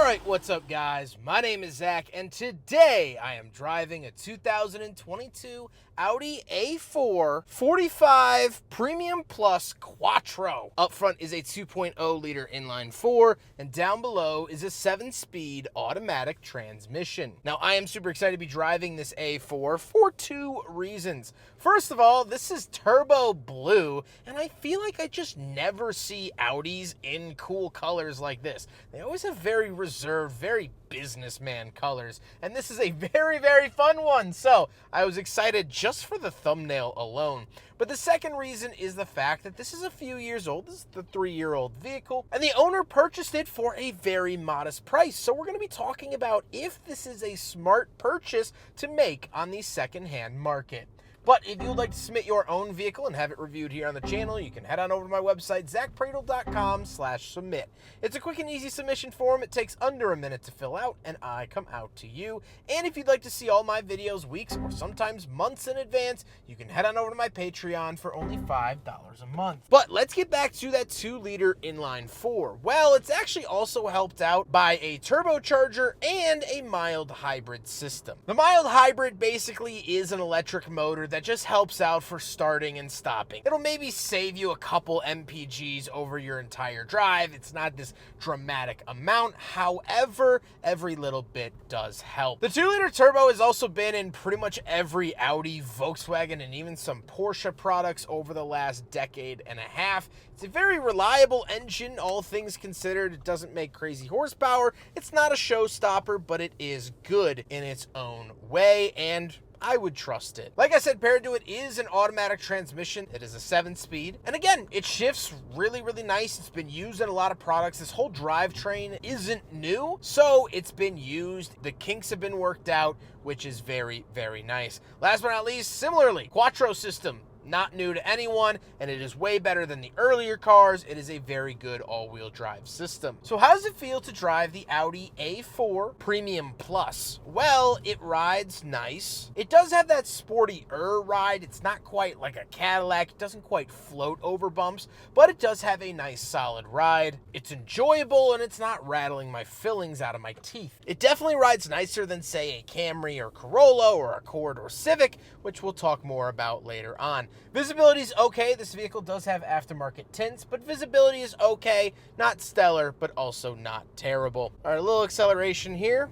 Alright, what's up guys? My name is Zach, and today I am driving a 2022 Audi A4 45 Premium Plus Quattro. Up front is a 2.0 liter inline 4, and down below is a 7-speed automatic transmission. Now I am super excited to be driving this A4 for two reasons. First of all, this is turbo blue, and I feel like I just never see Audis in cool colors like this. They always have very reserved, very businessman colors, and this is a very, very fun one, so I was excited just for the thumbnail alone. But the second reason is the fact that this is a few years old. This is the 3-year-old vehicle, and the owner purchased it for a very modest price. So we're going to be talking about if this is a smart purchase to make on the secondhand market. But if you would like to submit your own vehicle and have it reviewed here on the channel, you can head on over to my website, zackpradel.com/submit. It's a quick and easy submission form. It takes under a minute to fill out, and I come out to you. And if you'd like to see all my videos weeks or sometimes months in advance, you can head on over to my Patreon for only $5 a month. But let's get back to that 2-liter inline 4. Well, it's actually also helped out by a turbocharger and a mild hybrid system. The mild hybrid basically is an electric motor that just helps out for starting and stopping. It'll maybe save you a couple MPGs over your entire drive. It's not this dramatic amount. However, every little bit does help. The 2-liter turbo has also been in pretty much every Audi, Volkswagen, and even some Porsche products over the last decade and a half. It's a very reliable engine, all things considered. It doesn't make crazy horsepower. It's not a showstopper, but it is good in its own way, and I would trust it. Like I said, paired to it is an automatic transmission. It is a 7-speed. And again, it shifts really, really nice. It's been used in a lot of products. This whole drivetrain isn't new, so it's been used. The kinks have been worked out, which is very, very nice. Last but not least, similarly, Quattro system. Not new to anyone, and it is way better than the earlier cars. It is a very good all-wheel drive system. So how does it feel to drive the Audi A4 Premium Plus? Well, it rides nice. It does have that sporty-er ride. It's not quite like a Cadillac. It doesn't quite float over bumps, but it does have a nice solid ride. It's enjoyable, and it's not rattling my fillings out of my teeth. It definitely rides nicer than, say, a Camry or Corolla or Accord or Civic, which we'll talk more about later on. Visibility is okay. This vehicle does have aftermarket tints, but visibility is okay. Not stellar, but also not terrible. All right, a little acceleration here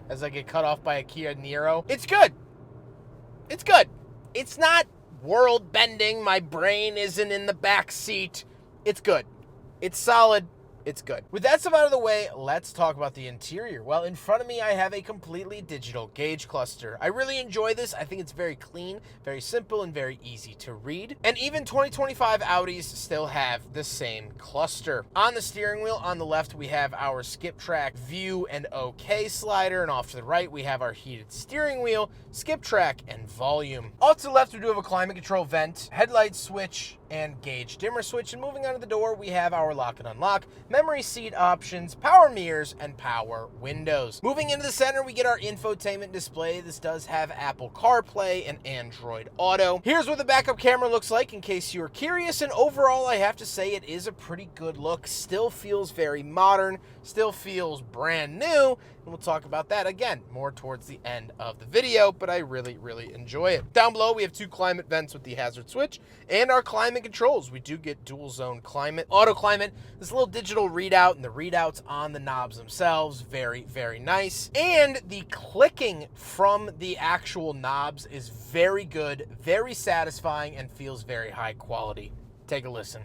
as I get cut off by a Kia Niro. It's good. It's good. It's not world-bending. My brain isn't in the back seat. It's good. It's solid. It's good. With that stuff out of the way, let's talk about the interior. Well, in front of me, I have a completely digital gauge cluster. I really enjoy this. I think it's very clean, very simple, and very easy to read. And even 2025 Audis still have the same cluster. On the steering wheel, on the left, we have our skip track, view, and OK slider. And off to the right, we have our heated steering wheel, skip track, and volume. Off to the left, we do have a climate control vent, headlight switch, and gauge dimmer switch. And moving on to the door, we have our lock and unlock, memory seat options, power mirrors, and power windows. Moving into the center, we get our infotainment display. This does have Apple CarPlay and Android Auto. Here's what the backup camera looks like in case you're curious, and overall, I have to say it is a pretty good look. Still feels very modern, still feels brand new, and we'll talk about that again more towards the end of the video, but I really, really enjoy it. Down below, we have 2 climate vents with the hazard switch and our climate controls. We do get dual zone climate, auto climate, this little digital readout, and the readouts on the knobs themselves, very, very nice. And the clicking from the actual knobs is very good, very satisfying, and feels very high quality. Take a listen.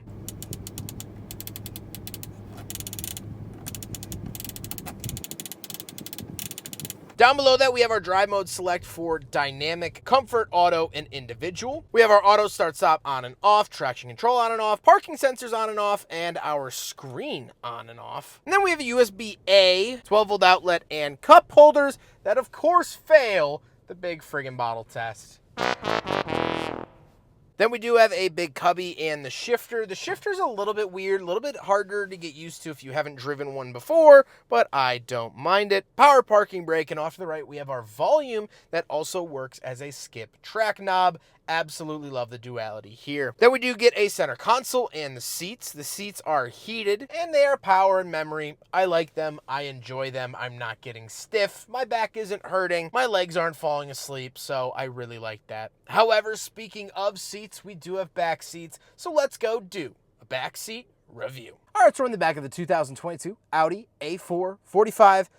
Down below that, we have our drive mode select for dynamic, comfort, auto, and individual. We have our auto start stop on and off, traction control on and off, parking sensors on and off, and our screen on and off. And then we have a USB-A, 12-volt outlet, and cup holders that, of course, fail the big friggin' bottle test. Then we do have a big cubby and the shifter. The shifter's a little bit weird, a little bit harder to get used to if you haven't driven one before, but I don't mind it. Power parking brake, and off to the right we have our volume that also works as a skip track knob Absolutely love the duality here. Then we do get a center console and the seats. The seats are heated and they are power and memory. I like them. I enjoy them. I'm not getting stiff. My back isn't hurting. My legs aren't falling asleep, so I really like that. However, speaking of seats, we do have back seats, so let's go do a back seat review. All right, so we're in the back of the 2022 Audi A4 45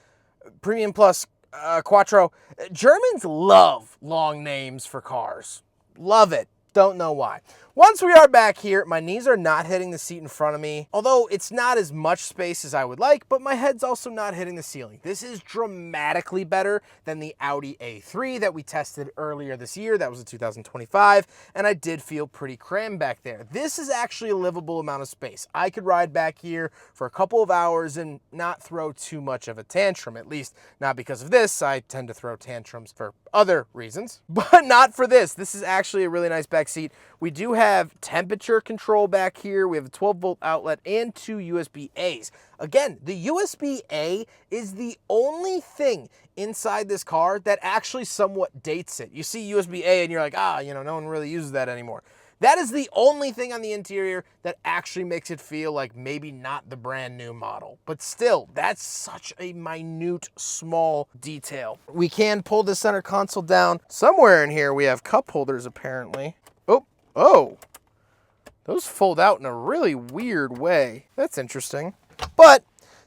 Premium Plus Quattro. Germans love long names for cars. Love it. Don't know why. Once we are back here, my knees are not hitting the seat in front of me, although it's not as much space as I would like, but my head's also not hitting the ceiling. This is dramatically better than the Audi A3 that we tested earlier this year. That was a 2025, and I did feel pretty crammed back there. This is actually a livable amount of space. I could ride back here for a couple of hours and not throw too much of a tantrum, at least not because of this. I tend to throw tantrums for other reasons, but not for this. This is actually a really nice back seat. We do have temperature control back here. We have a 12-volt outlet and 2 USB-As. Again, the USB-A is the only thing inside this car that actually somewhat dates it. You see USB-A and you're like, no one really uses that anymore. That is the only thing on the interior that actually makes it feel like maybe not the brand new model. But still, that's such a minute, small detail. We can pull the center console down. Somewhere in here we have cup holders apparently. Oh, those fold out in a really weird way. That's interesting. But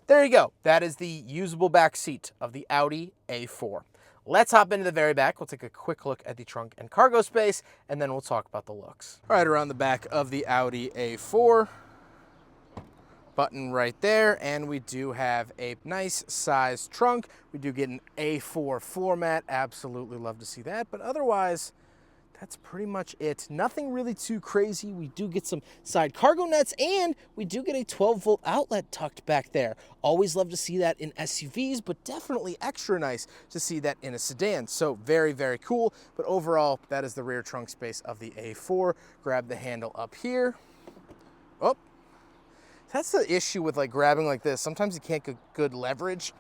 there you go. That is the usable back seat of the Audi A4. Let's hop into the very back. We'll take a quick look at the trunk and cargo space, and then we'll talk about the looks. All right, around the back of the Audi A4. Button right there, and we do have a nice sized trunk. We do get an A4 floor mat. Absolutely love to see that, but otherwise, that's pretty much it. Nothing really too crazy. We do get some side cargo nets, and we do get a 12-volt outlet tucked back there. Always love to see that in SUVs, but definitely extra nice to see that in a sedan. So very, very cool. But overall, that is the rear trunk space of the A4. Grab the handle up here. Oh, that's the issue with like grabbing like this. Sometimes you can't get good leverage.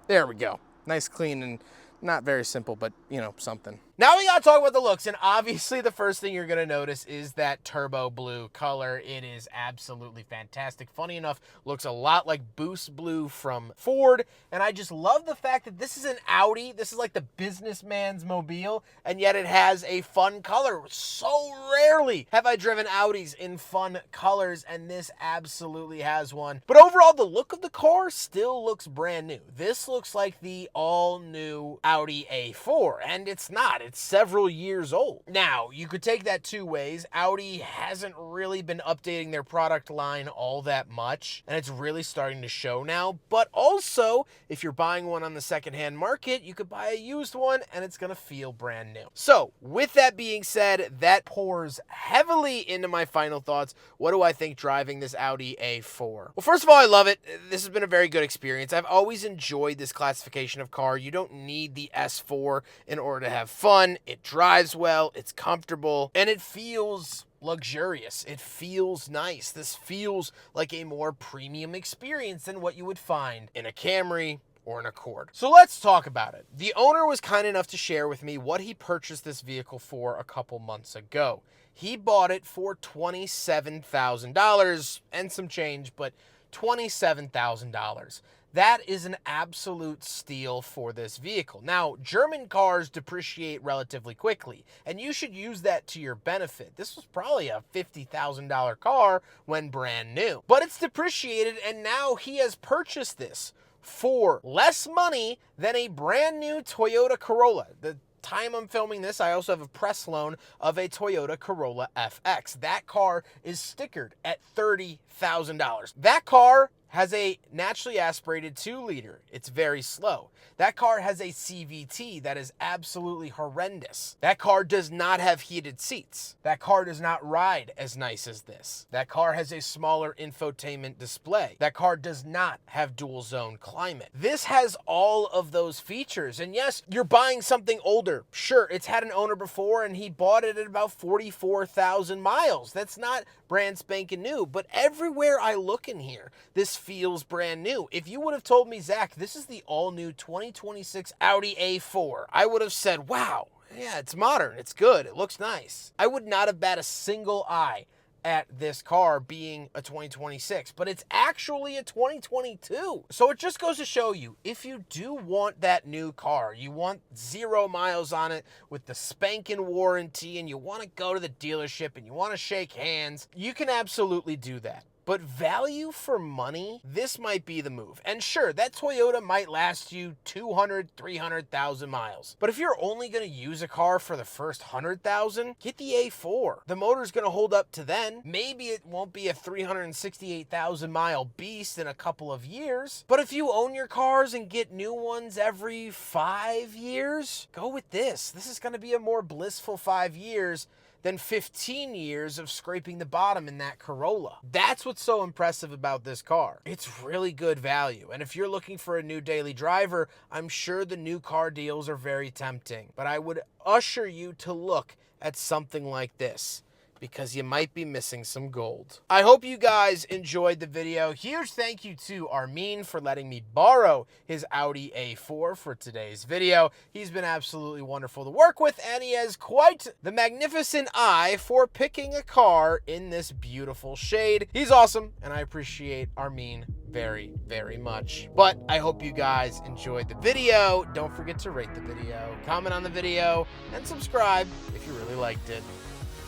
There we go. Nice, clean, and not very simple, but something. Now we gotta talk about the looks, and obviously the first thing you're gonna notice is that turbo blue color. It is absolutely fantastic. Funny enough, looks a lot like Boost Blue from Ford, and I just love the fact that this is an Audi. This is like the businessman's mobile, and yet it has a fun color. So rarely have I driven Audis in fun colors, and this absolutely has one. But overall, the look of the car still looks brand new. This looks like the all-new Audi A4, and it's not. It's several years old. Now, you could take that two ways. Audi hasn't really been updating their product line all that much, and it's really starting to show now. But also, if you're buying one on the secondhand market, you could buy a used one, and it's gonna feel brand new. So, with that being said, that pours heavily into my final thoughts. What do I think driving this Audi A4? Well, first of all, I love it. This has been a very good experience. I've always enjoyed this classification of car. You don't need the S4 in order to have fun. It drives well, it's comfortable, and it feels luxurious. It feels nice. This feels like a more premium experience than what you would find in a Camry or an Accord. So let's talk about it. The owner was kind enough to share with me what he purchased this vehicle for a couple months ago. He bought it for $27,000 and some change, but $27,000. That is an absolute steal for this vehicle. Now, German cars depreciate relatively quickly, and you should use that to your benefit. This was probably a $50,000 car when brand new, but it's depreciated, and now he has purchased this for less money than a brand new Toyota Corolla. The time I'm filming this, I also have a press loan of a Toyota Corolla FX. That car is stickered at $30,000. That car has a naturally aspirated 2-liter. It's very slow. That car has a CVT that is absolutely horrendous. That car does not have heated seats. That car does not ride as nice as this. That car has a smaller infotainment display. That car does not have dual zone climate. This has all of those features. And yes, you're buying something older. Sure, it's had an owner before and he bought it at about 44,000 miles. That's not brand spanking new, but everywhere I look in here, this feels brand new. If you would have told me, Zach, this is the all-new 2026 Audi A4, I would have said, wow, Yeah, it's modern. It's good. It looks nice. I would not have bat a single eye at this car being a 2026, but it's actually a 2022. So it just goes to show you, if you do want that new car, you want 0 miles on it with the spanking warranty, and you want to go to the dealership and you want to shake hands, you can absolutely do that. But value for money, this might be the move. And sure, that Toyota might last you 200, 300,000 miles. But if you're only going to use a car for the first 100,000, get the A4. The motor's going to hold up to then. Maybe it won't be a 368,000 mile beast in a couple of years. But if you own your cars and get new ones every 5 years, go with this. This is going to be a more blissful 5 years than 15 years of scraping the bottom in that Corolla. That's what's so impressive about this car. It's really good value. And if you're looking for a new daily driver, I'm sure the new car deals are very tempting. But I would usher you to look at something like this, because you might be missing some gold. I hope you guys enjoyed the video. Huge thank you to Armin for letting me borrow his Audi A4 for today's video. He's been absolutely wonderful to work with, and he has quite the magnificent eye for picking a car in this beautiful shade. He's awesome, and I appreciate Armin very, very much. But I hope you guys enjoyed the video. Don't forget to rate the video, comment on the video, and subscribe if you really liked it.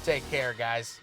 Take care, guys.